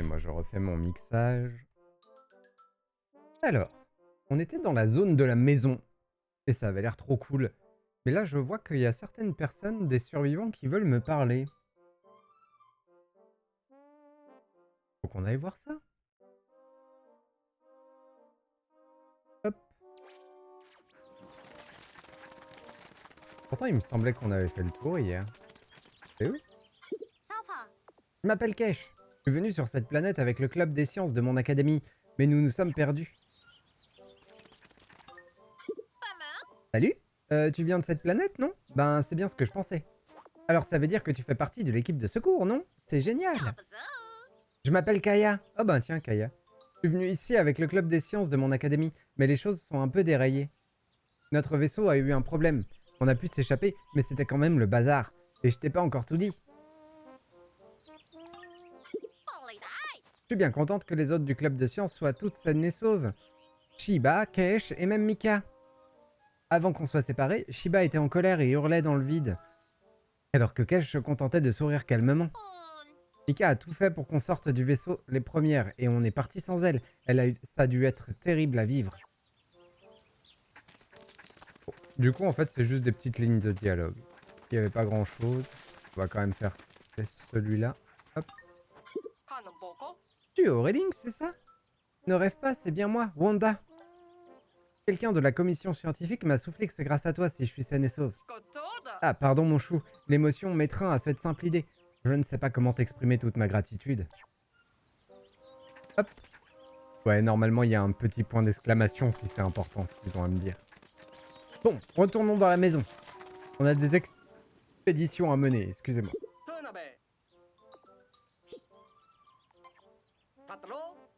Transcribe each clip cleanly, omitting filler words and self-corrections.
Excusez-moi, je refais mon mixage. Alors, on était dans la zone de la maison. Et ça avait l'air trop cool. Mais là, je vois qu'il y a certaines personnes, des survivants, qui veulent me parler. Faut qu'on aille voir ça. Hop. Pourtant, il me semblait qu'on avait fait le tour hier. C'est où? Je m'appelle Kesh. Je suis venu sur cette planète avec le club des sciences de mon académie, mais nous nous sommes perdus. Salut? Tu viens de cette planète, non? Ben, c'est bien ce que je pensais. Alors ça veut dire que tu fais partie de l'équipe de secours, non? C'est génial! Je m'appelle Kaya. Oh ben tiens, Kaya. Je suis venu ici avec le club des sciences de mon académie, mais les choses sont un peu déraillées. Notre vaisseau a eu un problème. On a pu s'échapper, mais c'était quand même le bazar. Et je t'ai pas encore tout dit. Je suis bien contente que les autres du club de sciences soient toutes saines et sauves. Shiba, Kesh et même Mika. Avant qu'on soit séparés, Shiba était en colère et hurlait dans le vide. Alors que Kesh se contentait de sourire calmement. Mika a tout fait pour qu'on sorte du vaisseau les premières et on est parti sans elle. Ça a dû être terrible à vivre. Bon, du coup, en fait, c'est juste des petites lignes de dialogue. Il n'y avait pas grand chose. On va quand même faire celui-là. Hop. Tu es Aureling, c'est ça? Ne rêve pas, c'est bien moi, Wanda. Quelqu'un de la commission scientifique m'a soufflé que c'est grâce à toi si je suis saine et sauve. Ah, pardon mon chou, l'émotion m'étreint à cette simple idée. Je ne sais pas comment t'exprimer toute ma gratitude. Hop. Ouais, normalement, il y a un petit point d'exclamation si c'est important ce qu'ils ont à me dire. Bon, retournons dans la maison. On a des expéditions à mener, excusez-moi.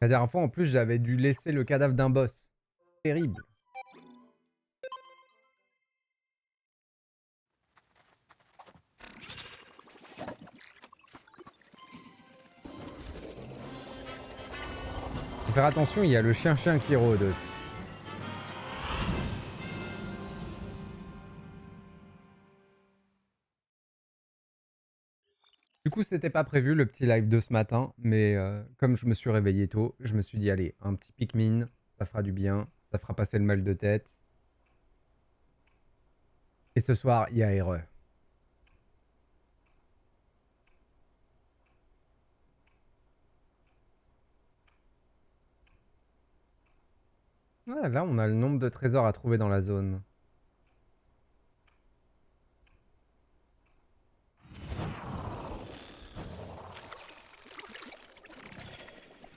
La dernière fois, en plus, j'avais dû laisser le cadavre d'un boss. Terrible. Faut faire attention, il y a le chien-chien qui rôde aussi. Du coup, c'était pas prévu le petit live de ce matin, mais comme je me suis réveillé tôt, je me suis dit, allez, un petit Pikmin, ça fera du bien, ça fera passer le mal de tête. Et ce soir, il y a RE. Ah, là, on a le nombre de trésors à trouver dans la zone.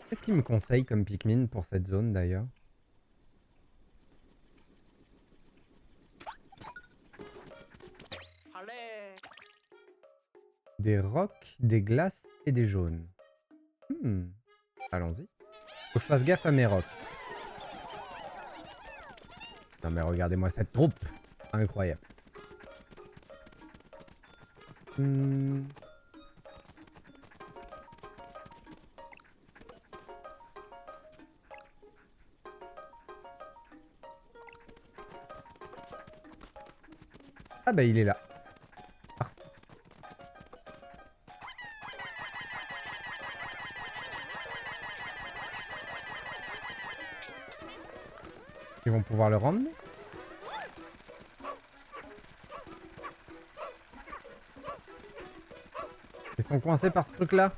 Qu'est-ce qu'il me conseille comme Pikmin pour cette zone d'ailleurs? Des rocs, des glaces et des jaunes. Allons-y. Faut que je fasse gaffe à mes rocs. Non mais regardez-moi cette troupe. Incroyable. Ah bah il est là. Parfait. Ils vont pouvoir le rendre. Ils sont coincés par ce truc là.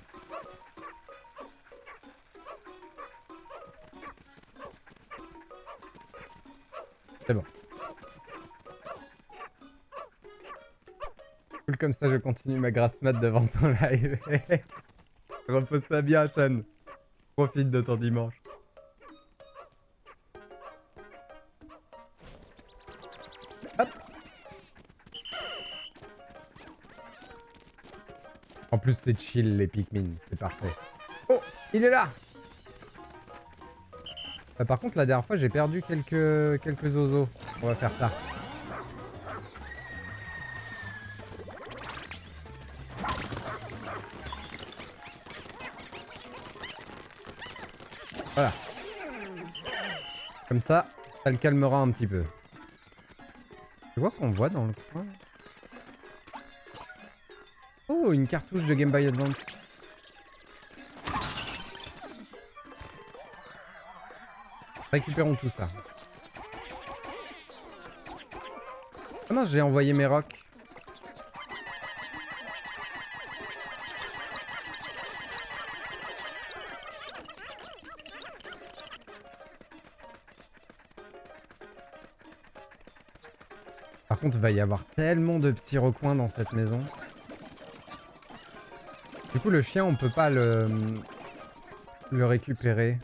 C'est bon. Cool, comme ça je continue ma grasse mat devant son live. Repose-toi bien, Sean. Profite de ton dimanche. Hop. En plus c'est chill les Pikmin, c'est parfait. Oh, il est là. Par contre la dernière fois j'ai perdu quelques oiseaux. On va faire ça. Voilà. Comme ça, ça le calmera un petit peu. Tu vois qu'on voit dans le coin? Oh, une cartouche de Game Boy Advance. Récupérons tout ça. Ah mince, j'ai envoyé mes rocs. Par contre, il va y avoir tellement de petits recoins dans cette maison. Du coup, le chien, on peut pas le récupérer.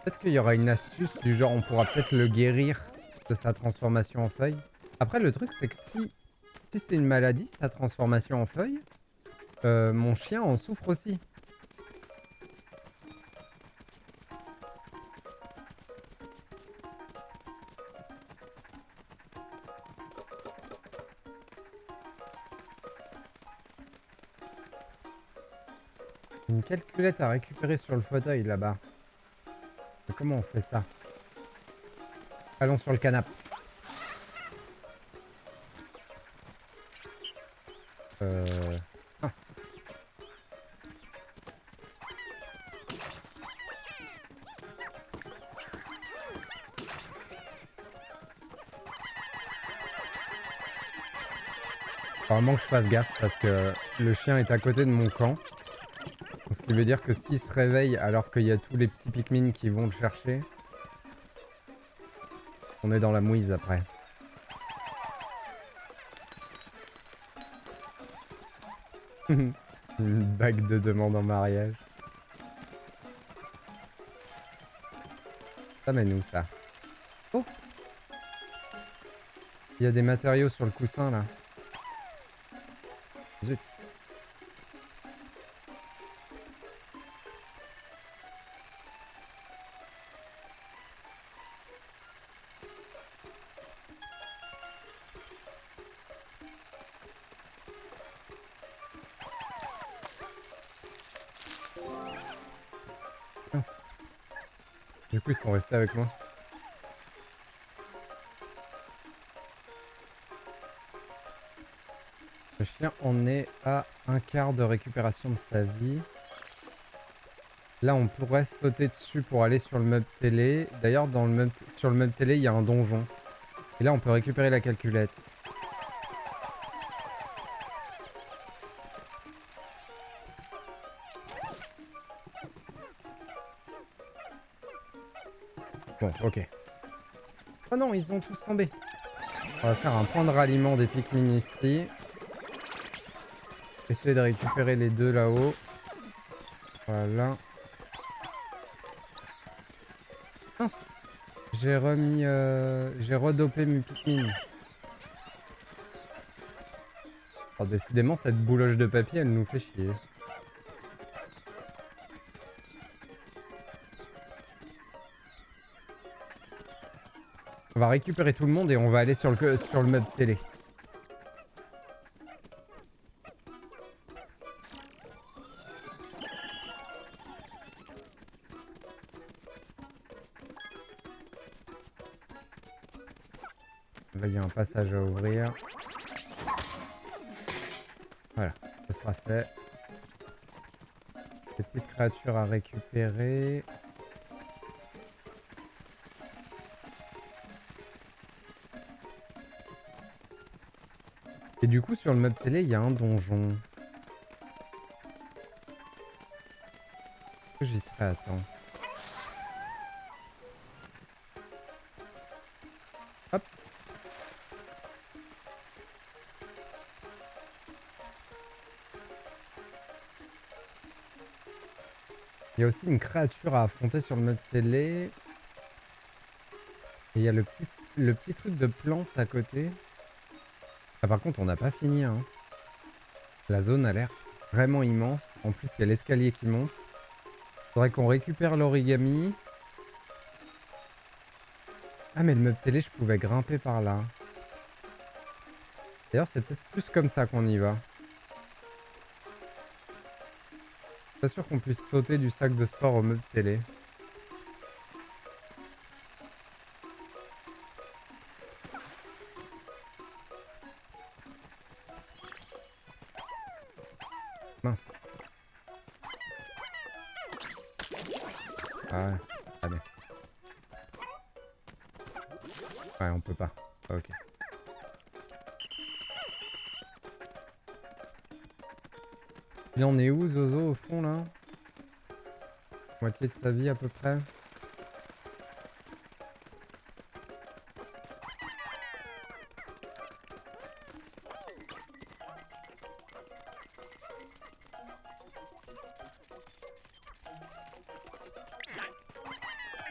Peut-être qu'il y aura une astuce du genre, on pourra peut-être le guérir de sa transformation en feuille. Après, le truc, c'est que si c'est une maladie, sa transformation en feuille, mon chien en souffre aussi. Une calculette à récupérer sur le fauteuil là-bas. Comment on fait ça? Allons sur le canapé. Mince. Faut vraiment que je fasse gaffe parce que le chien est à côté de mon camp. Ce qui veut dire que s'il se réveille alors qu'il y a tous les petits Pikmin qui vont le chercher, on est dans la mouise après. Une bague de demande en mariage. Ça mène où ça? Oh! Il y a des matériaux sur le coussin là. Zut. Mince. Du coup, ils sont restés avec moi. Le chien en est à un quart de récupération de sa vie. Là, on pourrait sauter dessus pour aller sur le meuble télé. D'ailleurs, sur le meuble télé, il y a un donjon. Et là, on peut récupérer la calculette. Bon, ok. Oh non, ils ont tous tombé. On va faire un point de ralliement des Pikmin ici. Essayer de récupérer les deux là-haut. Voilà. Mince. J'ai remis... j'ai redopé mes Pikmin. Alors décidément, cette bouloche de papier, elle nous fait chier. On va récupérer tout le monde et on va aller sur le meuble télé. Là, il y a un passage à ouvrir. Voilà, ce sera fait. Des petites créatures à récupérer. Et du coup, sur le meuble télé, il y a un donjon. Est-ce que j'y serai à temps? Hop. Il y a aussi une créature à affronter sur le meuble télé. Et il y a le petit truc de plante à côté. Ah, par contre, on n'a pas fini, hein. La zone a l'air vraiment immense. En plus, il y a l'escalier qui monte. Faudrait qu'on récupère l'origami. Ah, mais le meuble télé, je pouvais grimper par là. D'ailleurs, c'est peut-être plus comme ça qu'on y va. Pas sûr qu'on puisse sauter du sac de sport au meuble télé. Mince. Ah ouais, allez. Ouais, on peut pas. Ok. Il en est où, Zozo, au fond, là? Moitié de sa vie, à peu près.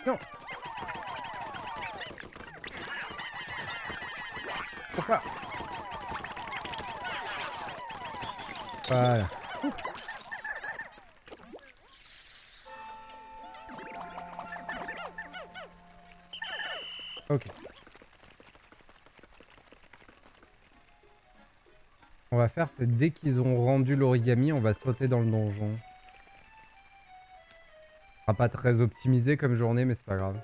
Non! Pourquoi? Voilà. Ok. On va faire, c'est dès qu'ils ont rendu l'origami, on va sauter dans le donjon. Ce sera pas très optimisé comme journée, mais c'est pas grave.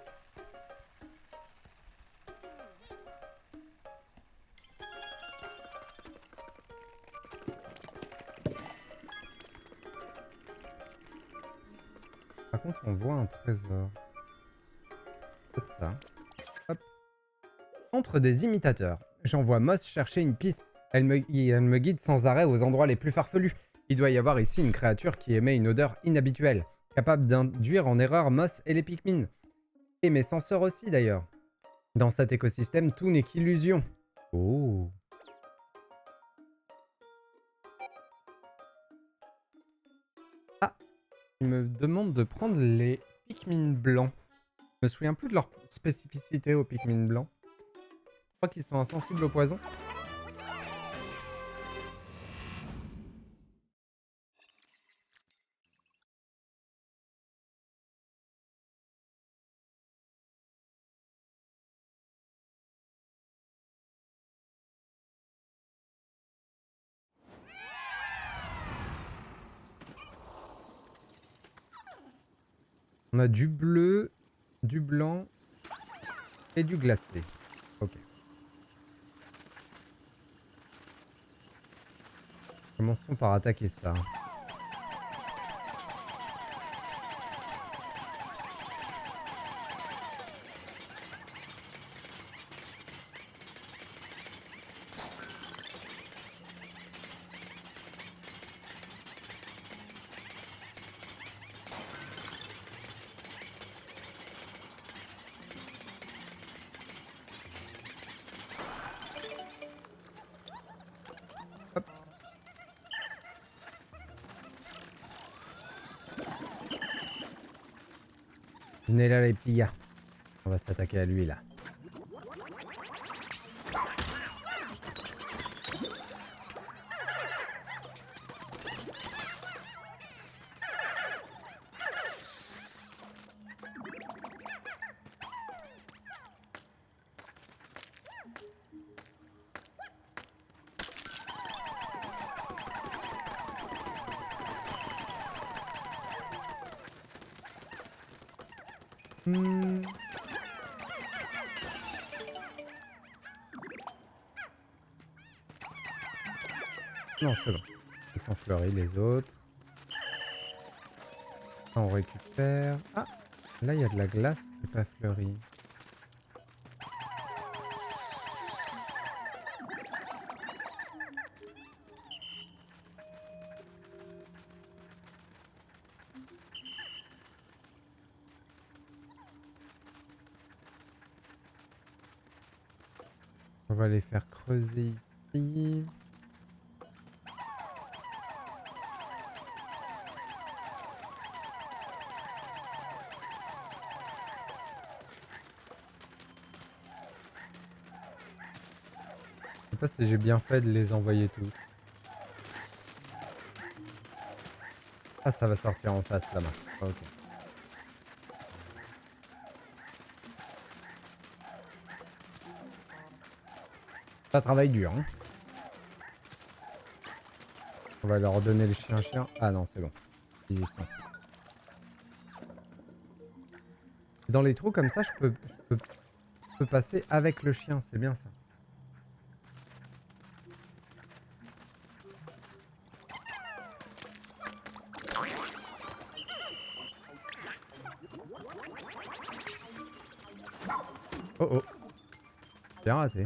Par contre, on voit un trésor. C'est ça. Hop. Entre des imitateurs, j'envoie Moss chercher une piste. Elle me guide sans arrêt aux endroits les plus farfelus. Il doit y avoir ici une créature qui émet une odeur inhabituelle, capable d'induire en erreur Moss et les Pikmin. Et mes senseurs aussi d'ailleurs. Dans cet écosystème, tout n'est qu'illusion. Oh. Ah, il me demande de prendre les Pikmin blancs. Je me souviens plus de leur spécificité aux Pikmin blancs. Je crois qu'ils sont insensibles au poison. On a du bleu, du blanc et du glacé. Ok. Commençons par attaquer ça. Hop. Venez là les petits gars. On va s'attaquer à lui là. Non, c'est bon. Ils sont fleuris les autres. Ça, on récupère. Ah, là il y a de la glace qui n'est pas fleurie. On va les faire creuser ici. Je sais pas si j'ai bien fait de les envoyer tous. Ah, ça va sortir en face là-bas. Ok. Ça travaille dur, hein. On va leur donner le chien-chien. Ah non, c'est bon. Ils y sont. Dans les trous comme ça, je peux passer avec le chien. C'est bien ça. Oh oh. Bien raté.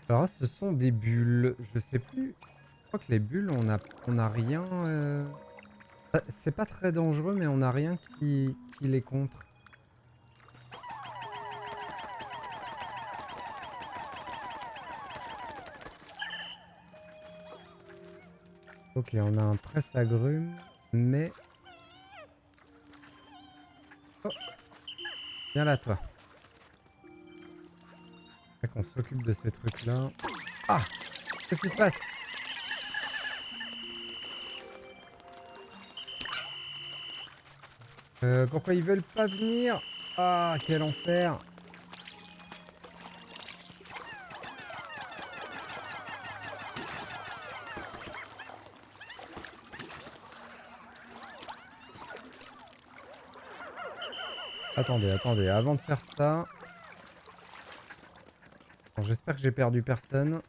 Alors là, ce sont des bulles. Je sais plus. Je crois que les bulles, on a rien. C'est pas très dangereux, mais on a rien qui les contre. Ok, on a un presse-agrumes, mais... Oh, viens là, toi. Fait qu'on s'occupe de ces trucs-là. Ah! Qu'est-ce qui se passe? Pourquoi ils veulent pas venir? Ah, quel enfer! Attendez, attendez, avant de faire ça... Bon, j'espère que j'ai perdu personne.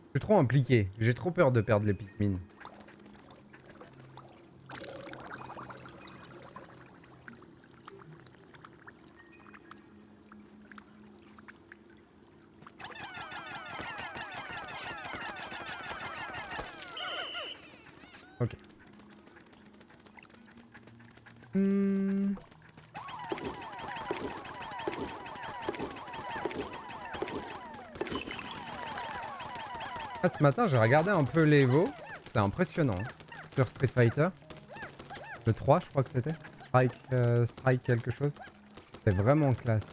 Je suis trop impliqué, j'ai trop peur de perdre les Pikmin. Ok. Ah, ce matin, j'ai regardé un peu l'Evo. C'était impressionnant. Hein. Sur Street Fighter. Le 3, je crois que c'était. Strike quelque chose. C'était vraiment classe.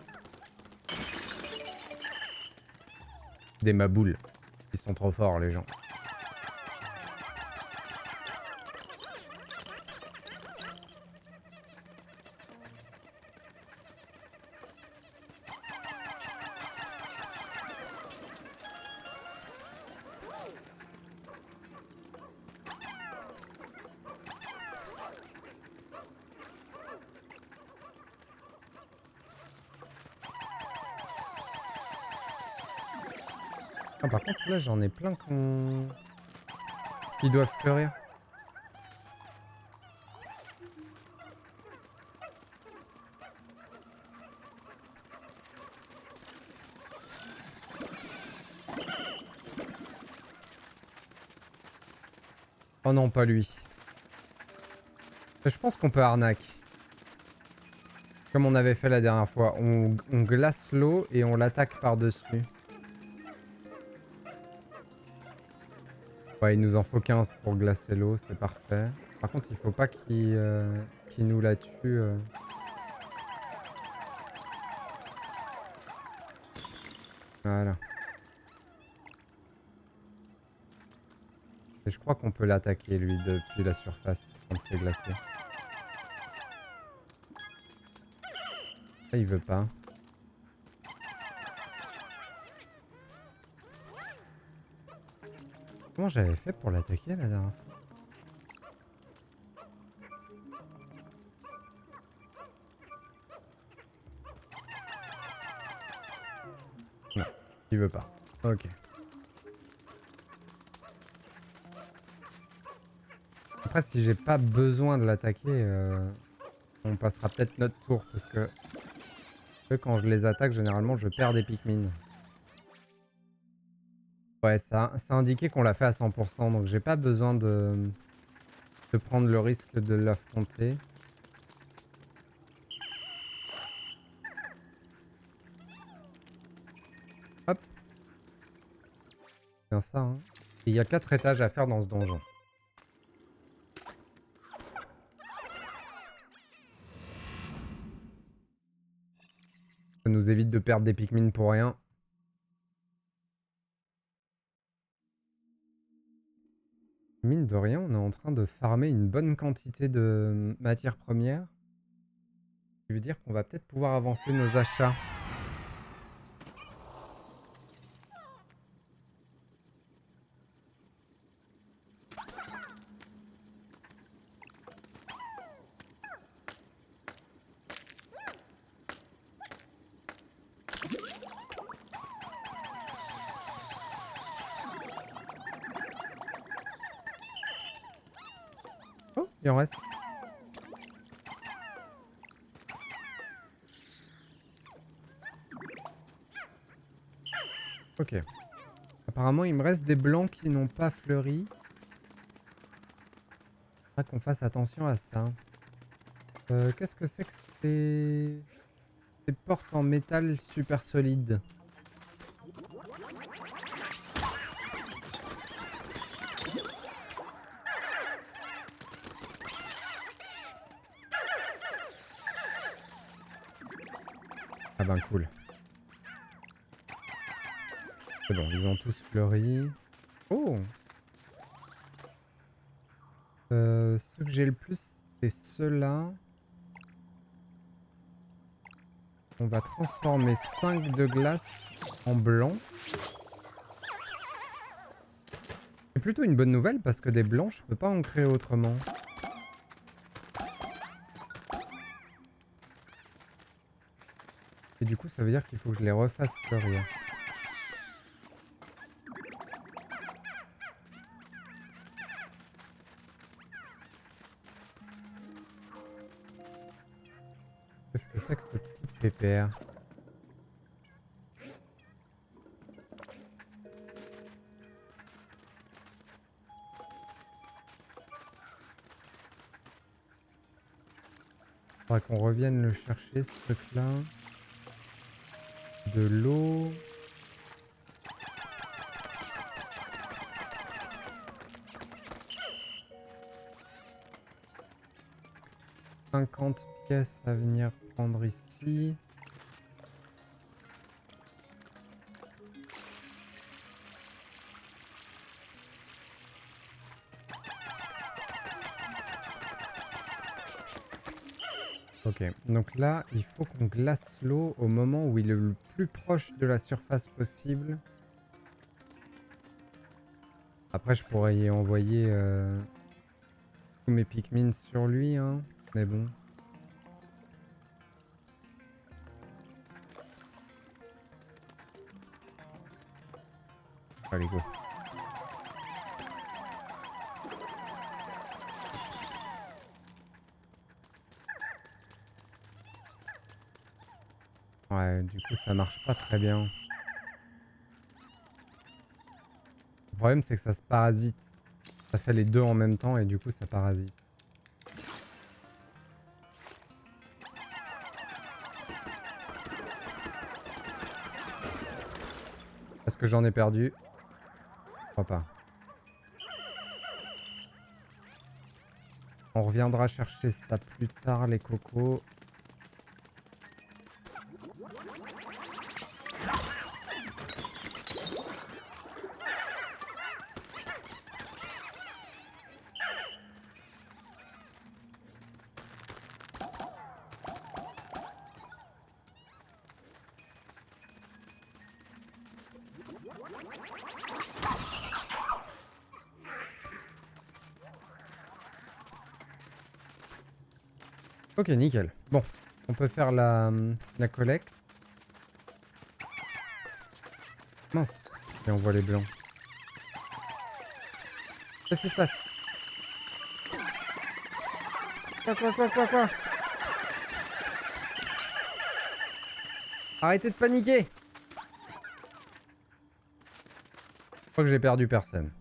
Des maboules. Ils sont trop forts, les gens. Ah, par contre, là, j'en ai plein qui doivent fleurir. Oh non, pas lui. Je pense qu'on peut arnaque. Comme on avait fait la dernière fois. On glace l'eau et on l'attaque par-dessus. Ouais, il nous en faut 15 pour glacer l'eau, c'est parfait. Par contre, il faut pas qu'il nous la tue. Voilà. Et je crois qu'on peut l'attaquer, lui, depuis la surface, quand c'est glacé. Ah, il veut pas. Comment j'avais fait pour l'attaquer la dernière fois? Non, il veut pas. Ok. Après, si j'ai pas besoin de l'attaquer, on passera peut-être notre tour, parce que quand je les attaque, généralement, je perds des Pikmin. Ouais, ça indiqué qu'on l'a fait à 100%, donc j'ai pas besoin de prendre le risque de l'affronter. Hop. C'est bien ça, hein. Et il y a 4 étages à faire dans ce donjon. Ça nous évite de perdre des Pikmin pour rien. Mine de rien, on est en train de farmer une bonne quantité de matières premières. Ce qui veut dire qu'on va peut-être pouvoir avancer nos achats. Il en reste. Ok. Apparemment, il me reste des blancs qui n'ont pas fleuri. Faudra qu'on fasse attention à ça. Qu'est-ce que c'est que ces portes en métal super solides? Ah ben cool. C'est bon, ils ont tous fleuri. Oh! Ceux que j'ai le plus, c'est ceux-là. On va transformer 5 de glace en blanc. C'est plutôt une bonne nouvelle parce que des blancs, je peux pas en créer autrement. Et du coup, ça veut dire qu'il faut que je les refasse fleurir. Qu'est-ce que c'est que ce petit pépère? Faudra qu'on revienne le chercher, ce truc-là. De l'eau. « 50 pièces à venir prendre ici. » Ok, donc là, il faut qu'on glace l'eau au moment où il est le plus proche de la surface possible. Après, je pourrais y envoyer tous mes Pikmin sur lui, hein, mais bon. Allez, go. Ouais, du coup, ça marche pas très bien. Le problème, c'est que ça se parasite. Ça fait les deux en même temps et du coup, ça parasite. Est-ce que j'en ai perdu? Je crois pas. On reviendra chercher ça plus tard, les cocos. Ok, nickel. Bon, on peut faire la collecte. Mince, et on voit les blancs. Qu'est-ce qui se passe? Quoi? Arrêtez de paniquer! Je crois que j'ai perdu personne.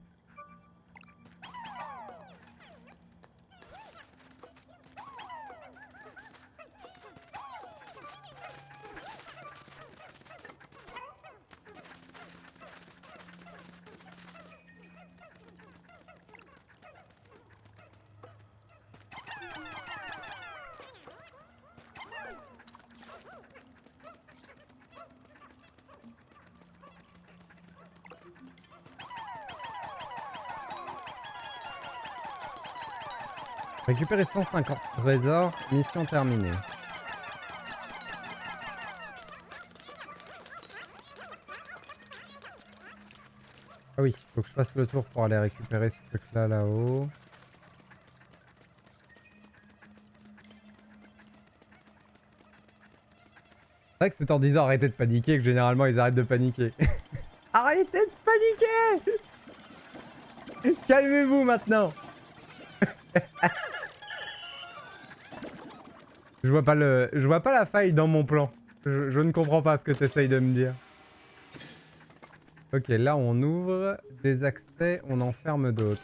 Récupérer 150 trésors, mission terminée. Ah oui, faut que je fasse le tour pour aller récupérer ce truc là là-haut. C'est vrai que c'est en disant arrêtez de paniquer que généralement ils arrêtent de paniquer. Arrêtez de paniquer! Calmez-vous maintenant! Je vois pas la faille dans mon plan. Je ne comprends pas ce que tu essayes de me dire. Ok, là on ouvre des accès, on en ferme d'autres.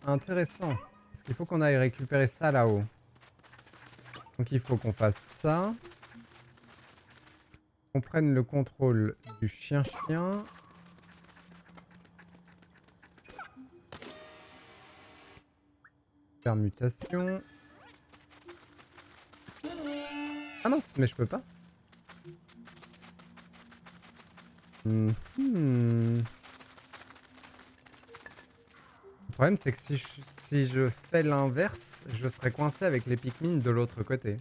Intéressant. Parce qu'il faut qu'on aille récupérer ça là-haut. Donc il faut qu'on fasse ça. On prenne le contrôle du chien-chien. Permutation. Ah mince, mais je peux pas. Le problème c'est que si je fais l'inverse, je serai coincé avec les Pikmin de l'autre côté.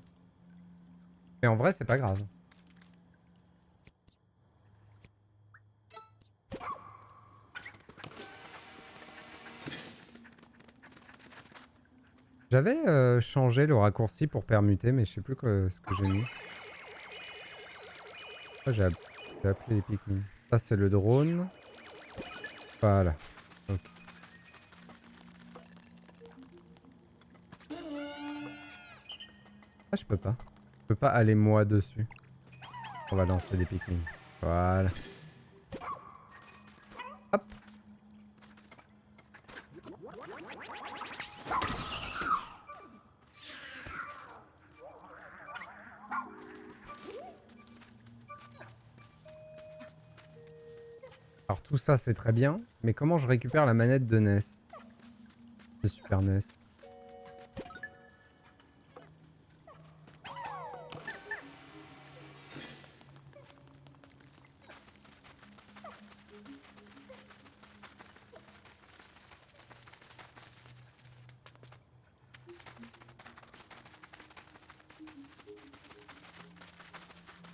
Mais en vrai c'est pas grave. J'avais changé le raccourci pour permuter, mais je sais plus ce que j'ai mis. Ah, j'ai appelé les Pikmin. Ça c'est le drone. Voilà. Ok. Ah je peux pas. Je peux pas aller moi dessus. On va lancer des Pikmin. Voilà. Hop. Alors tout ça c'est très bien, mais comment je récupère la manette de NES? De Super NES.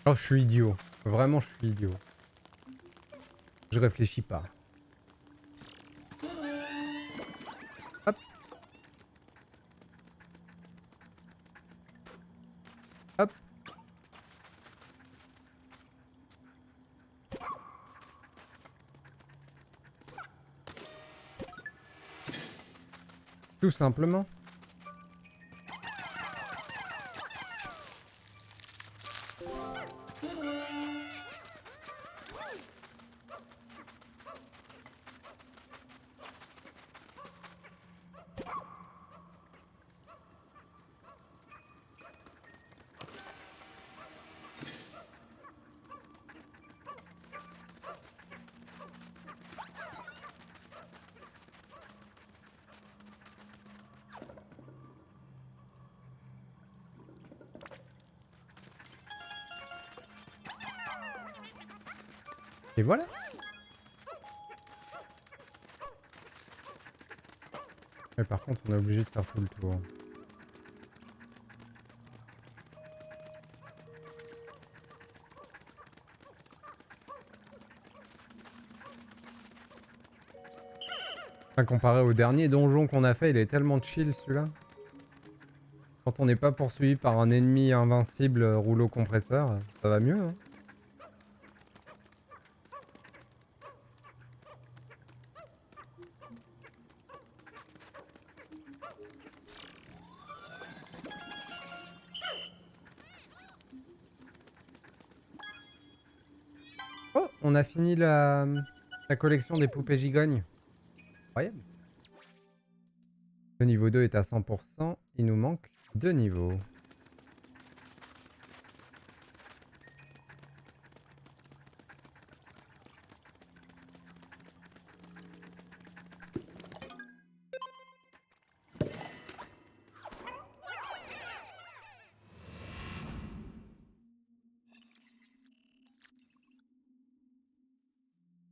Oh je suis idiot. Vraiment je suis idiot. Je réfléchis pas. Hop. Hop. Tout simplement. Et voilà. Mais par contre, on est obligé de faire tout le tour. Enfin, comparé au dernier donjon qu'on a fait, il est tellement chill celui-là. Quand on n'est pas poursuivi par un ennemi invincible rouleau compresseur, ça va mieux, hein. Oh, on a fini la collection des poupées gigognes. Incroyable. Le niveau 2 est à 100%. Il nous manque 2 niveaux.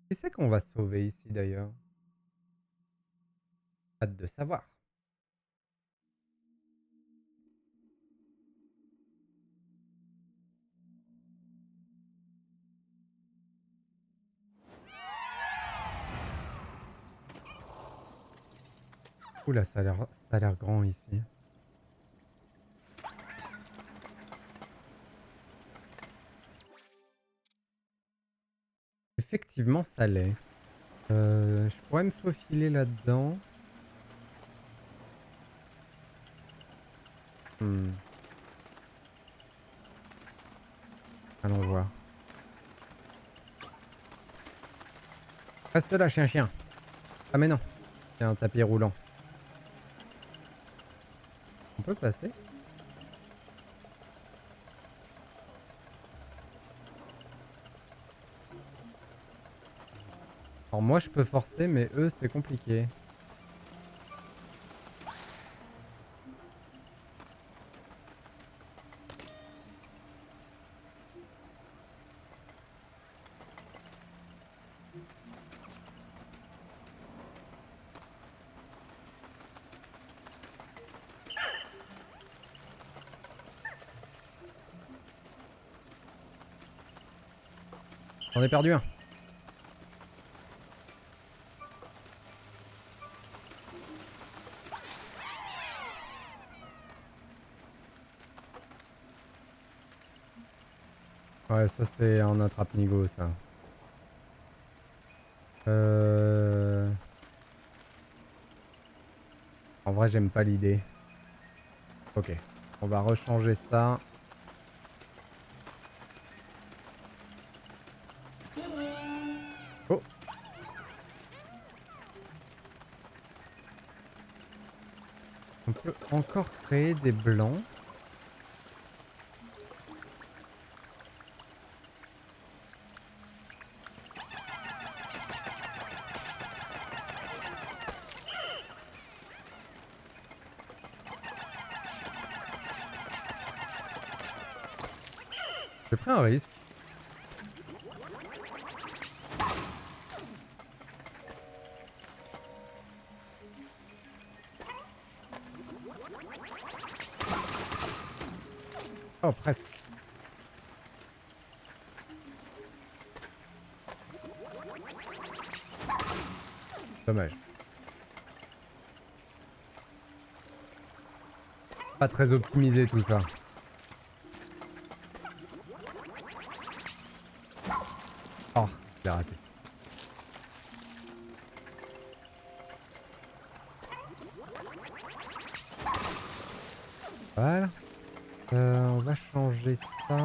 Qui c'est qu'on va sauver ici d'ailleurs? Hâte de savoir. Oula, ça a l'air grand ici. Effectivement, ça l'est. Je pourrais me faufiler là-dedans. Hmm. Allons voir. Reste là, chien. Ah mais non, c'est un tapis roulant. On peut passer? Alors moi je peux forcer, mais eux c'est compliqué. J'en ai perdu un. Ouais, ça c'est un attrape-nigo ça. En vrai j'aime pas l'idée. Ok, on va rechanger ça. Oh, on peut encore créer des blancs. J'ai pris un risque. Oh, presque. Dommage. Pas très optimisé tout ça. Oh, je l'ai raté. Voilà. On va changer ça.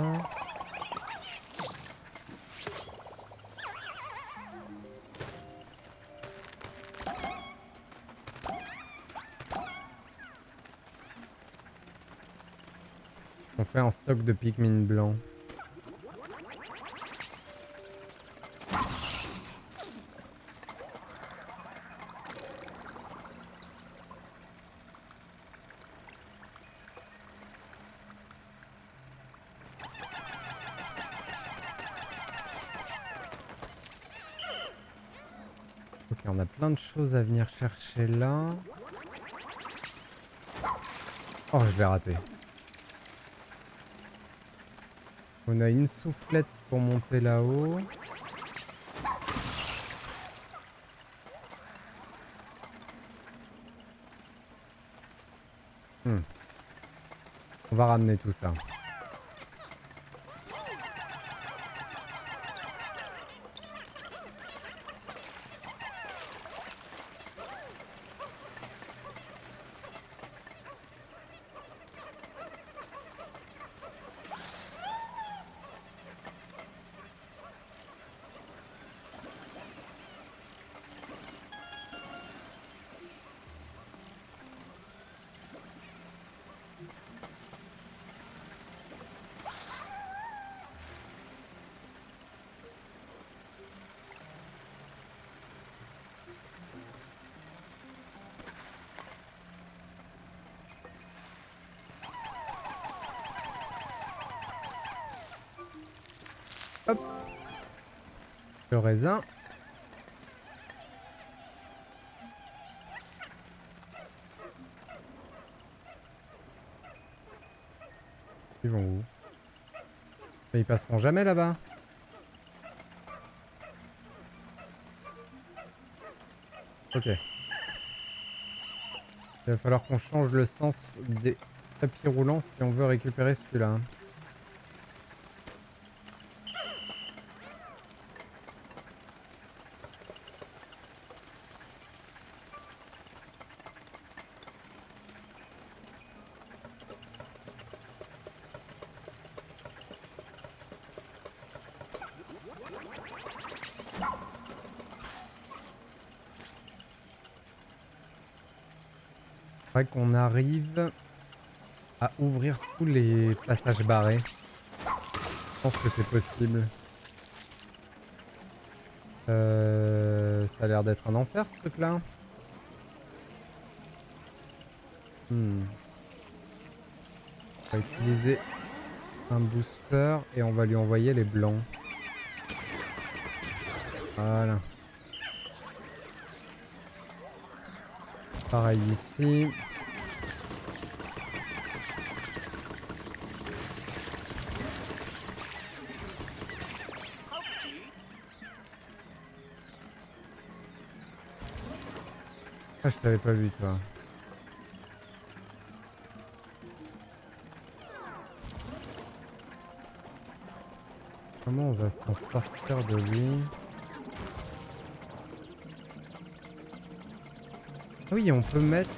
On fait un stock de Pikmin blanc. Ok, on a plein de choses à venir chercher là. Oh, je l'ai raté. On a une soufflette pour monter là-haut. On va ramener tout ça. Hop. Le raisin. Ils vont où? Mais ils passeront jamais là-bas. Ok. Il va falloir qu'on change le sens des tapis roulants si on veut récupérer celui-là. Faudrait qu'on arrive à ouvrir tous les passages barrés. Je pense que c'est possible. Ça a l'air d'être un enfer ce truc là. On va utiliser un booster et on va lui envoyer les blancs. Voilà. Pareil ici. Ah, je t'avais pas vu toi. Comment on va s'en sortir de lui? Oui, on peut mettre...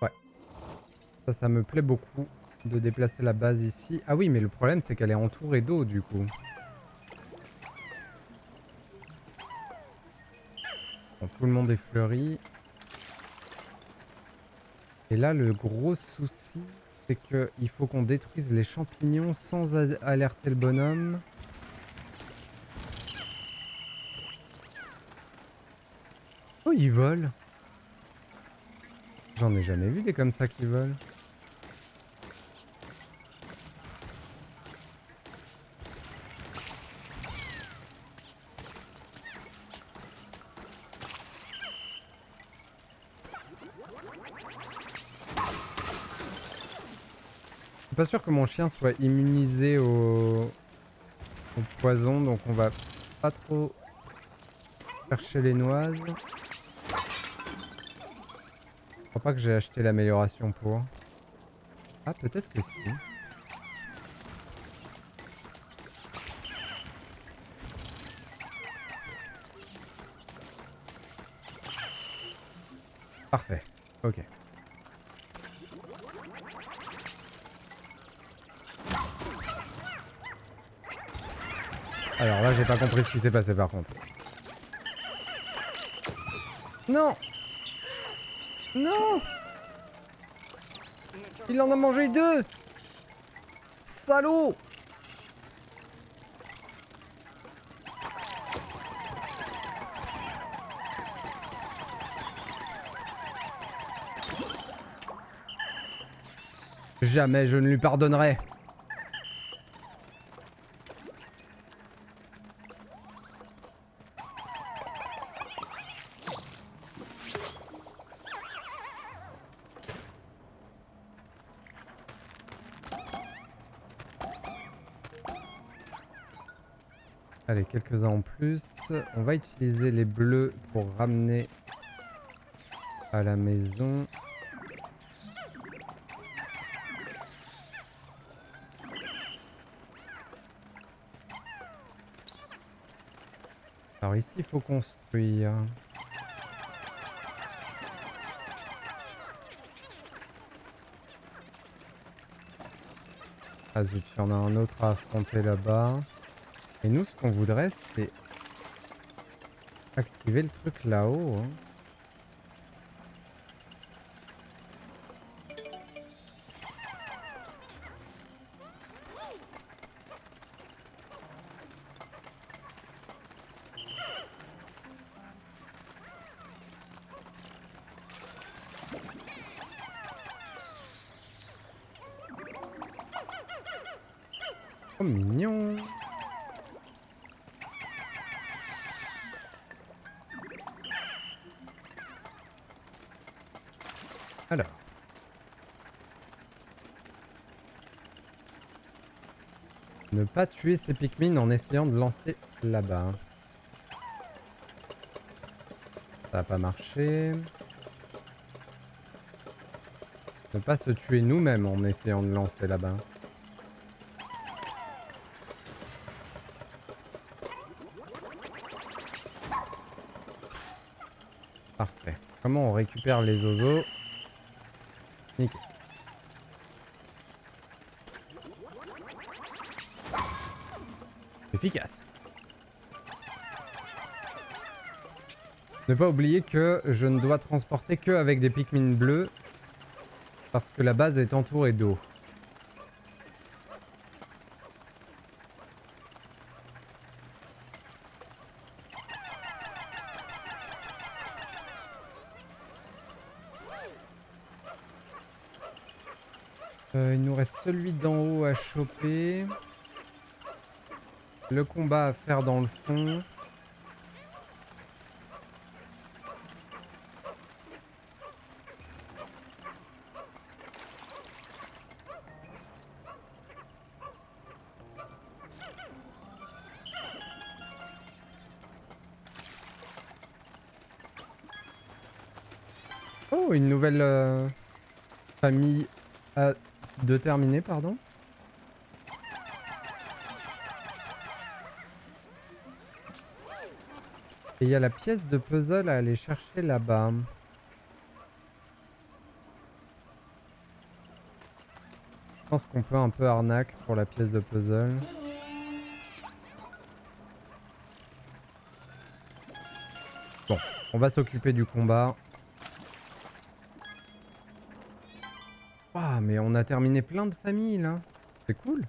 Ouais. Ça me plaît beaucoup de déplacer la base ici. Ah oui, mais le problème c'est qu'elle est entourée d'eau du coup. Bon, tout le monde est fleuri. Et là, le gros souci, c'est qu'il faut qu'on détruise les champignons sans alerter le bonhomme. Oh, ils volent! J'en ai jamais vu des comme ça qui volent. Je suis pas sûr que mon chien soit immunisé au poison, donc on va pas trop chercher les noises. Je crois pas que j'ai acheté l'amélioration pour. Ah, peut-être que si. Parfait. Ok. Alors là, j'ai pas compris ce qui s'est passé par contre. Non! Non! Il en a mangé 2! Salaud! Jamais je ne lui pardonnerai. Allez, quelques-uns en plus. On va utiliser les bleus pour ramener à la maison. Alors ici, il faut construire. Ah zut, il y en a un autre à affronter là-bas. Et nous, ce qu'on voudrait, c'est activer le truc là-haut. Hein. Oh, mignon. Alors. Ne pas tuer ces Pikmin en essayant de lancer là-bas. Ça n'a pas marché. Ne pas se tuer nous-mêmes en essayant de lancer là-bas. Parfait. Comment on récupère les oiseaux? Nickel. Efficace. Ne pas oublier que je ne dois transporter que avec des Pikmin bleus parce que la base est entourée d'eau. Il nous reste celui d'en haut à choper. Le combat à faire dans le fond. Oh, une nouvelle famille de terminer, pardon. Et il y a la pièce de puzzle à aller chercher là-bas. Je pense qu'on peut un peu arnaque pour la pièce de puzzle. Bon, on va s'occuper du combat. Waouh, mais on a terminé plein de familles là. C'est cool.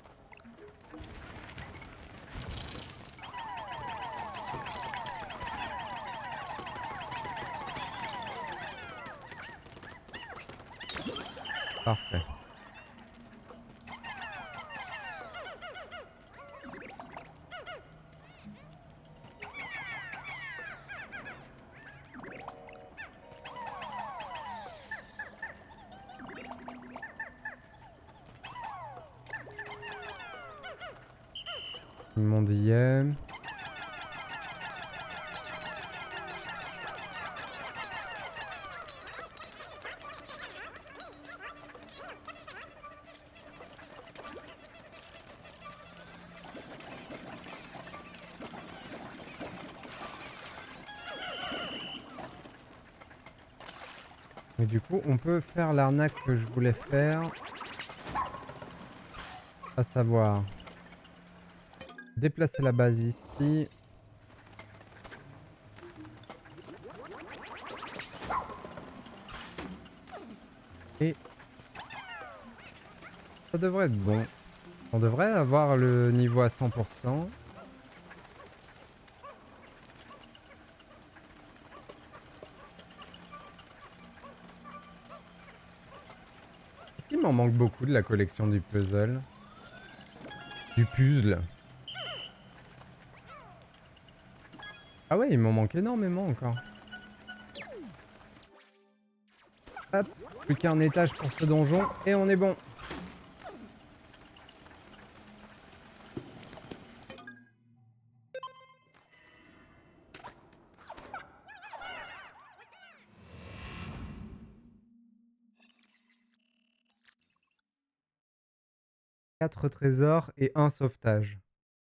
Parfait. Tout le monde y est. Et du coup, on peut faire l'arnaque que je voulais faire. À savoir... déplacer la base ici. Et... ça devrait être bon. On devrait avoir le niveau à 100%. Est-ce qu'il m'en manque beaucoup de la collection du puzzle? Du puzzle. Ah ouais, il m'en manque énormément encore. Hop, plus qu'un étage pour ce donjon et on est bon. Quatre trésors et un sauvetage.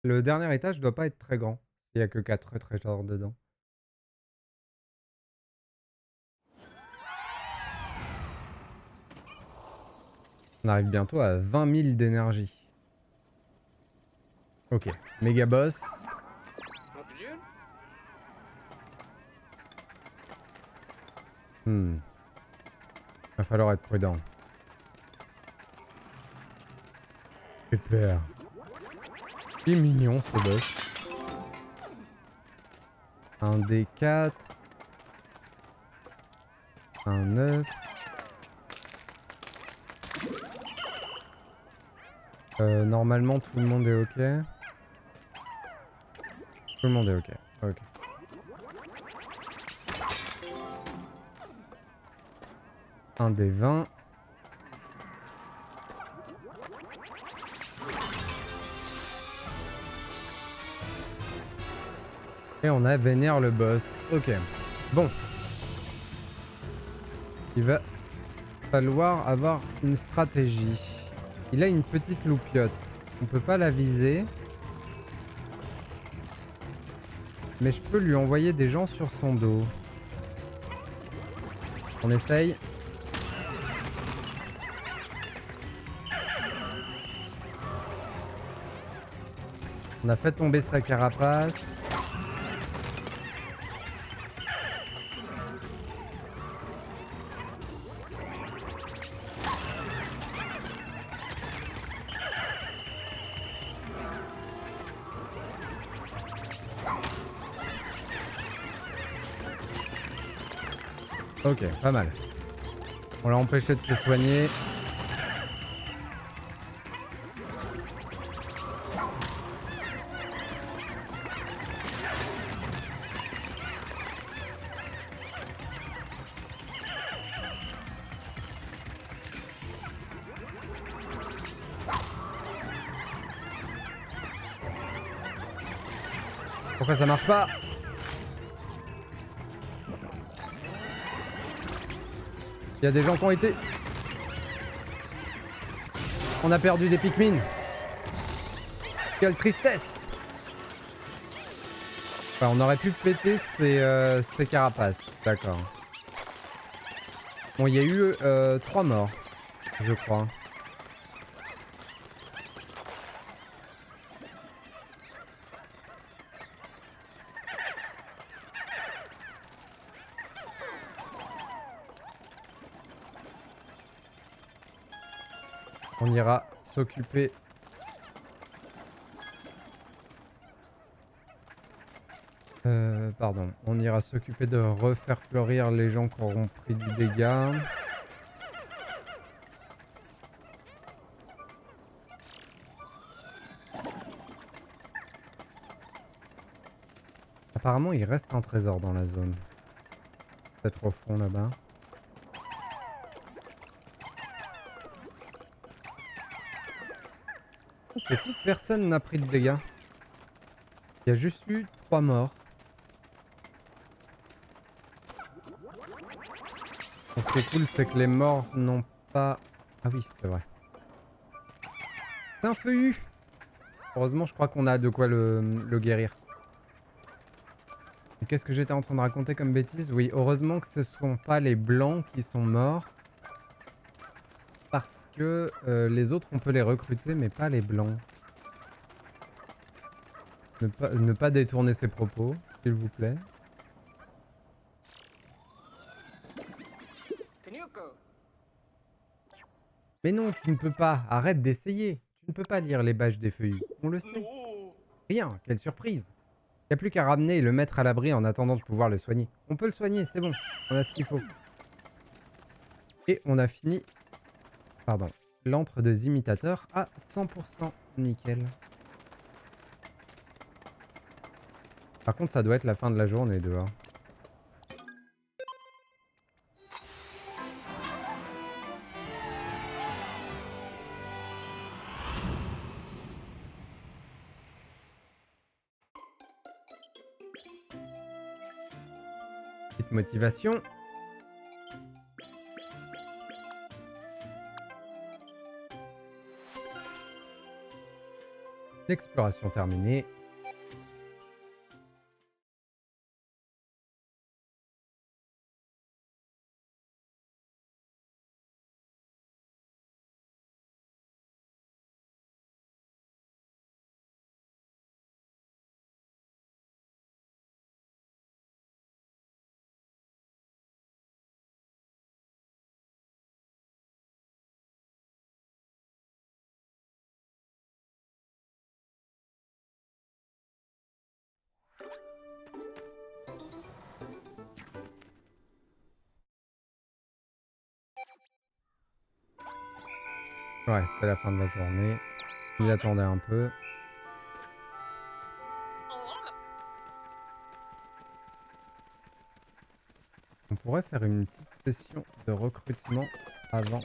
Le dernier étage doit pas être très grand. Il y a que 4 trésors dedans. On arrive bientôt à 20 000 d'énergie. Ok, méga boss. Va falloir être prudent. J'ai peur. Il est mignon ce boss. Un D4. Un 9. Normalement tout le monde est ok. Tout le monde est ok. Ok. Un des 20. Et on a vénère le boss. Ok. Bon. Il va falloir avoir une stratégie. Il a une petite loupiote. On peut pas la viser. Mais je peux lui envoyer des gens sur son dos. On essaye. On a fait tomber sa carapace. Ok, pas mal. On l'a empêché de se soigner. Pourquoi ça marche pas? Il y a des gens qui ont été... On a perdu des Pikmin. Quelle tristesse. Enfin, on aurait pu péter ces carapaces. D'accord. Bon, il y a eu 3 morts, je crois. On ira s'occuper... pardon. On ira s'occuper de refaire fleurir les gens qui auront pris du dégât. Apparemment, il reste un trésor dans la zone. Peut-être au fond là-bas. Oh, c'est fou, personne n'a pris de dégâts. Il y a juste eu 3 morts. Ce qui est cool, c'est que les morts n'ont pas... Ah oui, c'est vrai. C'est un feuillu. Heureusement, je crois qu'on a de quoi le guérir. Et qu'est-ce que j'étais en train de raconter comme bêtise? Oui, heureusement que ce ne sont pas les blancs qui sont morts. Parce que les autres, on peut les recruter, mais pas les blancs. Ne pas détourner ses propos, s'il vous plaît. Mais non, tu ne peux pas. Arrête d'essayer. Tu ne peux pas lire les badges des feuillus. On le sait. Rien, quelle surprise. Il n'y a plus qu'à ramener et le mettre à l'abri en attendant de pouvoir le soigner. On peut le soigner, c'est bon. On a ce qu'il faut. Et on a fini... Pardon. L'antre des imitateurs à 100%. Nickel. Par contre, ça doit être la fin de la journée dehors. Petite motivation. L'exploration terminée. Ouais, c'est la fin de la journée. Il attendait un peu. On pourrait faire une petite session de recrutement avant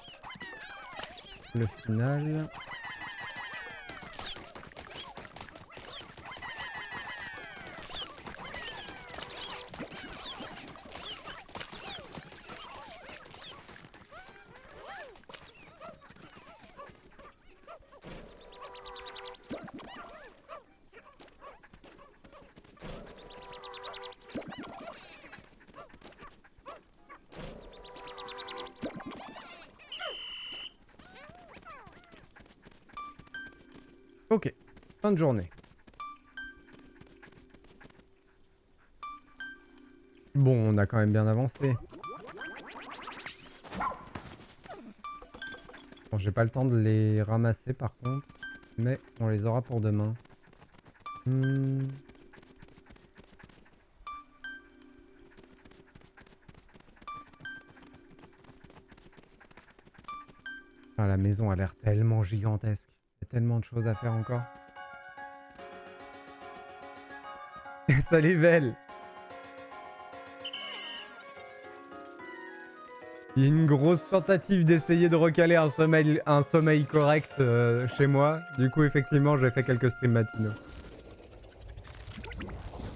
le final. Ok, fin de journée. Bon, on a quand même bien avancé. Bon, j'ai pas le temps de les ramasser par contre, mais on les aura pour demain. Ah, la maison a l'air tellement gigantesque. Il y a tellement de choses à faire encore. Salut Belle. Il y a une grosse tentative d'essayer de recaler un sommeil correct chez moi. Du coup, effectivement, j'ai fait quelques streams matinaux.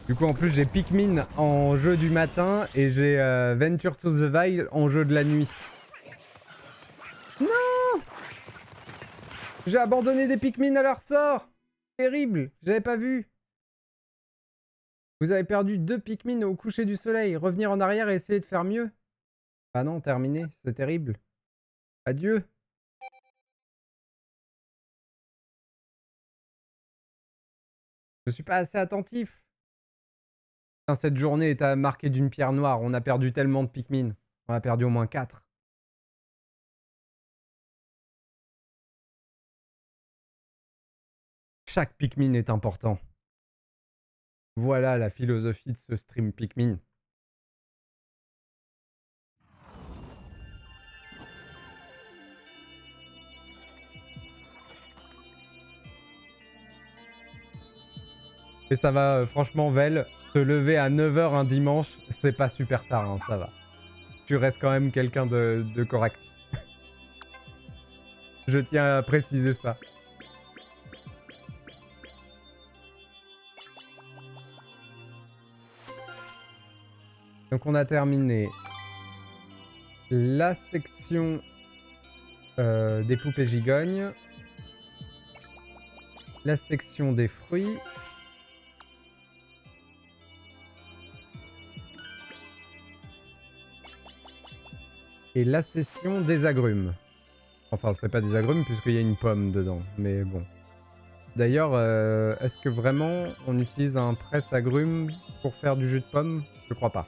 Du coup, en plus, j'ai Pikmin en jeu du matin et j'ai Venture to the Wild en jeu de la nuit. Non! J'ai abandonné des Pikmin à leur sort! Terrible! J'avais pas vu. Vous avez perdu 2 Pikmin au coucher du soleil. Revenir en arrière et essayer de faire mieux. Ah non, terminé. C'est terrible. Adieu. Je suis pas assez attentif. Putain, cette journée est marquée d'une pierre noire. On a perdu tellement de Pikmin. On a perdu au moins 4. Chaque Pikmin est important. Voilà la philosophie de ce stream Pikmin. Et ça va, franchement, Vel, te lever à 9 h un dimanche, c'est pas super tard, hein, ça va. Tu restes quand même quelqu'un de correct. Je tiens à préciser ça. Donc on a terminé la section des poupées gigognes, la section des fruits, et la section des agrumes. Enfin, c'est pas des agrumes puisqu'il y a une pomme dedans, mais bon. D'ailleurs, est-ce que vraiment on utilise un presse-agrumes pour faire du jus de pomme? Je crois pas,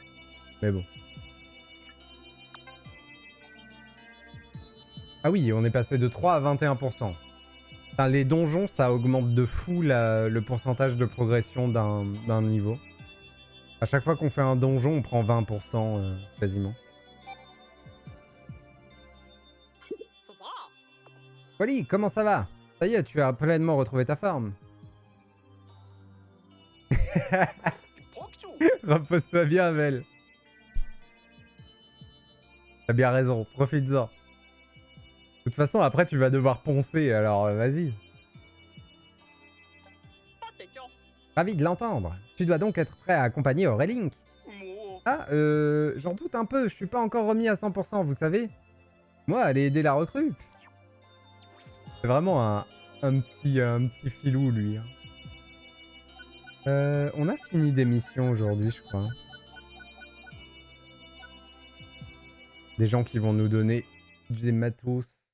mais bon. Ah oui, on est passé de 3 à 21%. Enfin, les donjons, ça augmente de fou le pourcentage de progression d'un niveau. À chaque fois qu'on fait un donjon, on prend 20% quasiment. Wally, comment ça va? Ça y est, tu as pleinement retrouvé ta forme. Repose-toi bien, Mel. T'as bien raison, profites-en. De toute façon, après, tu vas devoir poncer, alors vas-y. Ravi de l'entendre. Tu dois donc être prêt à accompagner Aurélink. Ah, j'en doute un peu, je suis pas encore remis à 100%, vous savez. Moi, aller aider la recrue. C'est vraiment un petit filou, lui. On a fini des missions aujourd'hui, je crois. Des gens qui vont nous donner des matos.